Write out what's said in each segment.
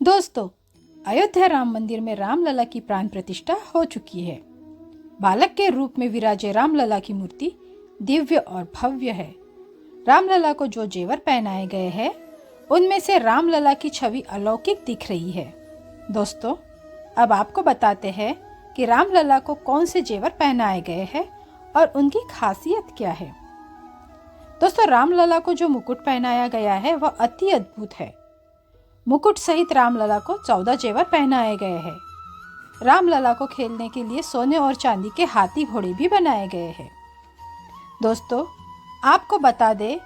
दोस्तों, अयोध्या राम मंदिर में रामलला की प्राण प्रतिष्ठा हो चुकी है। बालक के रूप में विराजे रामलला की मूर्ति दिव्य और भव्य है। रामलला को जो जेवर पहनाए गए हैं, उनमें से रामलला की छवि अलौकिक दिख रही है। दोस्तों, अब आपको बताते हैं कि रामलला को कौन से जेवर पहनाए गए हैं और उनकी खासियत क्या है। दोस्तों, रामलला को जो मुकुट पहनाया गया है वह अति अद्भुत है। मुकुट सहित रामलला को 14 जेवर पहनाए गए हैं। रामलला को खेलने के लिए सोने और चांदी के हाथी घोड़े भी बनाए गए हैं। दोस्तों, आपको बता दें,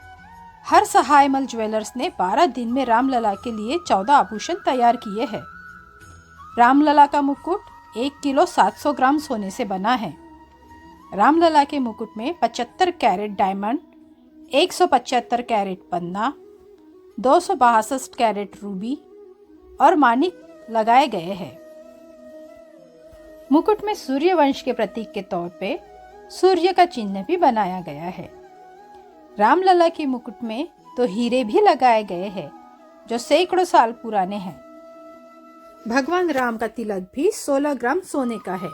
हर सहायमल ज्वेलर्स ने 12 दिन में रामलला के लिए 14 आभूषण तैयार किए हैं। रामलला का मुकुट 1 किलो 700 ग्राम सोने से बना है। रामलला के मुकुट में 75 कैरेट डायमंड, 175 कैरेट पन्ना, 262 कैरेट रूबी और मानिक लगाए गए हैं। मुकुट में सूर्यवंश के प्रतीक के तौर पे सूर्य का चिन्ह भी बनाया गया है। रामलला के मुकुट में तो हीरे भी लगाए गए हैं जो सैकड़ों साल पुराने हैं। भगवान राम का तिलक भी 16 ग्राम सोने का है,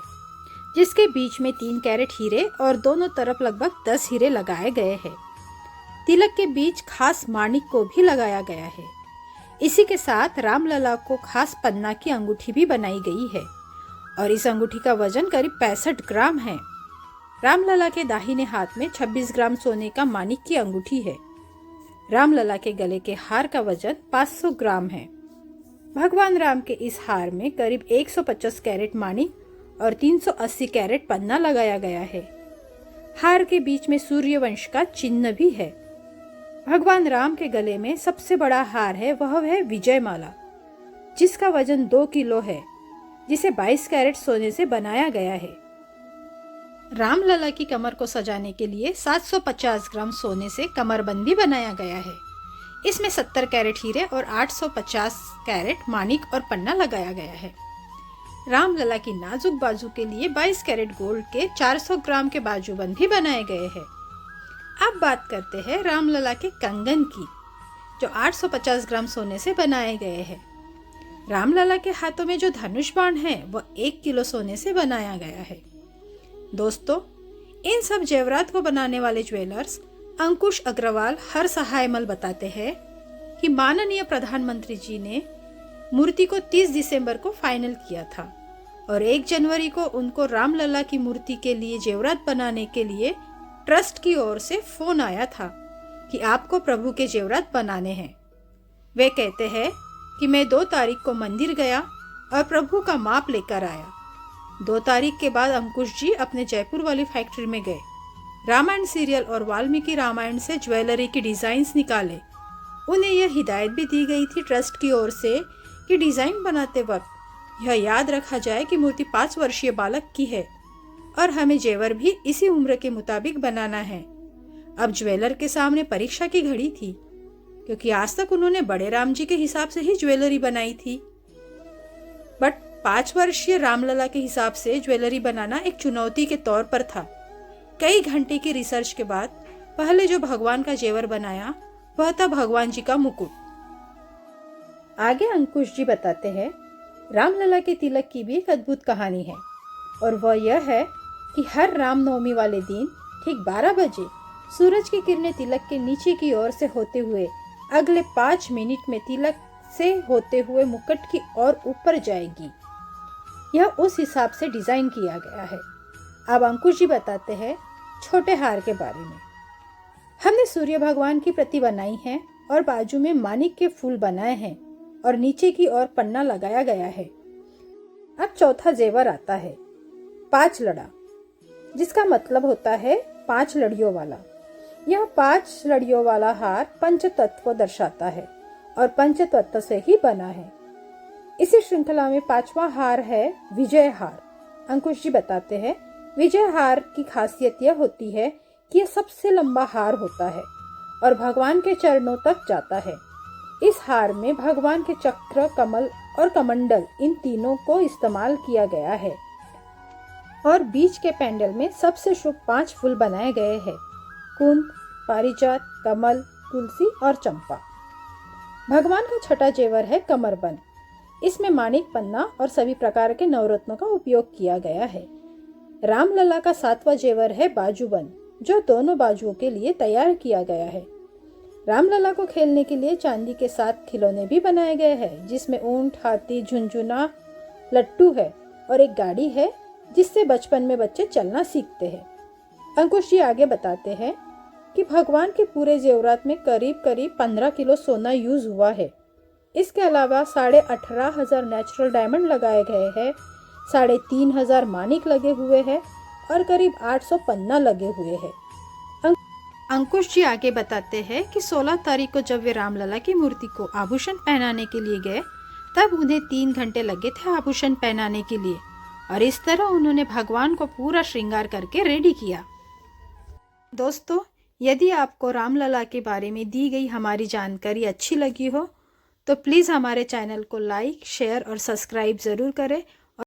जिसके बीच में 3 कैरेट हीरे और दोनों तरफ लगभग 10 हीरे लगाए गए हैं। तिलक के बीच खास माणिक को भी लगाया गया है। इसी के साथ रामलला को खास पन्ना की अंगूठी भी बनाई गई है और इस अंगूठी का वजन करीब 65 ग्राम है। रामलला के दाहिने हाथ में 26 ग्राम सोने का माणिक की अंगूठी है। रामलला के गले के हार का वजन 500 ग्राम है। भगवान राम के इस हार में करीब 150 कैरेट माणिक और 380 कैरेट पन्ना लगाया गया है। हार के बीच में सूर्यवंश का चिन्ह भी है। भगवान राम के गले में सबसे बड़ा हार है, वह है विजय माला, जिसका वजन 2 किलो है, जिसे 22 कैरेट सोने से बनाया गया है। रामलला की कमर को सजाने के लिए 750 ग्राम सोने से कमरबंद भी बनाया गया है। इसमें 70 कैरेट हीरे और 850 कैरेट माणिक और पन्ना लगाया गया है। रामलला की नाजुक बाजू के लिए 22 कैरेट गोल्ड के 400 ग्राम के बाजूबंद भी बनाए गए हैं। अब बात करते हैं रामलला के कंगन की, जो 850 ग्राम सोने से बनाए गए हैं। रामलला के हाथों में जो धनुष बाण है वह 1 किलो सोने से बनाया गया है। दोस्तों, इन सब जेवरात को बनाने वाले ज्वेलर्स अंकुश अग्रवाल हर सहायमल बताते हैं कि माननीय प्रधानमंत्री जी ने मूर्ति को 30 दिसंबर को फाइनल किया था और 1 जनवरी को उनको रामलला की मूर्ति के लिए जेवरात बनाने के लिए ट्रस्ट की ओर से फोन आया था कि आपको प्रभु के जेवरात बनाने हैं। वे कहते हैं कि मैं 2 तारीख को मंदिर गया और प्रभु का माप लेकर आया। 2 तारीख के बाद अंकुश जी अपने जयपुर वाली फैक्ट्री में गए। रामायण सीरियल और वाल्मीकि रामायण से ज्वेलरी की डिजाइन्स निकाले। उन्हें यह हिदायत भी दी गई थी ट्रस्ट की ओर से कि डिजाइन बनाते वक्त यह याद रखा जाए कि मूर्ति 5 वर्षीय बालक की है और हमें जेवर भी इसी उम्र के मुताबिक बनाना है। अब ज्वेलर के सामने परीक्षा की घड़ी थी, क्योंकि आज तक उन्होंने बड़े राम जी के हिसाब से ही ज्वेलरी बनाई थी, बट 5 वर्षीय रामलला के हिसाब से ज्वेलरी बनाना एक चुनौती के तौर पर था। कई घंटे की रिसर्च के बाद पहले जो भगवान का जेवर बनाया वह था भगवान जी का मुकुट। आगे अंकुश जी बताते हैं, रामलला के तिलक की भी एक अद्भुत कहानी है और वह यह है कि हर रामनवमी वाले दिन ठीक 12 बजे सूरज की किरणें तिलक के नीचे की ओर से होते हुए अगले 5 मिनट में तिलक से होते हुए मुकुट की ओर ऊपर जाएगी। यह उस हिसाब से डिजाइन किया गया है। अब अंकुश जी बताते हैं छोटे हार के बारे में। हमने सूर्य भगवान की प्रति बनाई है और बाजू में माणिक के फूल बनाए हैं और नीचे की ओर पन्ना लगाया गया है। अब चौथा जेवर आता है 5 लड़ा, जिसका मतलब होता है 5 लड़ियों वाला। यह 5 लड़ियों वाला हार पंचतत्व को दर्शाता है और पंचतत्व से ही बना है। इसी श्रृंखला में 5वां हार है विजय हार। अंकुश जी बताते हैं, विजय हार की खासियत यह होती है कि यह सबसे लंबा हार होता है और भगवान के चरणों तक जाता है। इस हार में भगवान के चक्र, कमल और कमंडल, इन तीनों को इस्तेमाल किया गया है और बीच के पैंडल में सबसे शुभ 5 फूल बनाए गए हैं, कुंद, पारिजात, कमल, तुलसी और चंपा। भगवान का छठा जेवर है कमरबंद। इसमें माणिक पन्ना और सभी प्रकार के नवरत्नों का उपयोग किया गया है। रामलला का 7वां जेवर है बाजूबंद, जो दोनों बाजुओं के लिए तैयार किया गया है। रामलला को खेलने के लिए चांदी के 7 खिलौने भी बनाए गए हैं, जिसमें ऊंट, हाथी, झुनझुना, लट्टू है और एक गाड़ी है जिससे बचपन में बच्चे चलना सीखते हैं। अंकुश जी आगे बताते हैं कि भगवान के पूरे जेवरात में करीब करीब 15 किलो सोना यूज हुआ है। इसके अलावा 18,500 नेचुरल डायमंड लगाए गए हैं, 3,500 मानिक लगे हुए हैं और करीब 800 पन्ना लगे हुए हैं। अंकुश जी आगे बताते हैं कि 16 तारीख को जब वे रामलला की मूर्ति को आभूषण पहनाने के लिए गए, तब उन्हें 3 घंटे लगे थे आभूषण पहनाने के लिए, और इस तरह उन्होंने भगवान को पूरा श्रृंगार करके रेडी किया। दोस्तों, यदि आपको रामलला के बारे में दी गई हमारी जानकारी अच्छी लगी हो तो प्लीज़ हमारे चैनल को लाइक, शेयर और सब्सक्राइब ज़रूर करें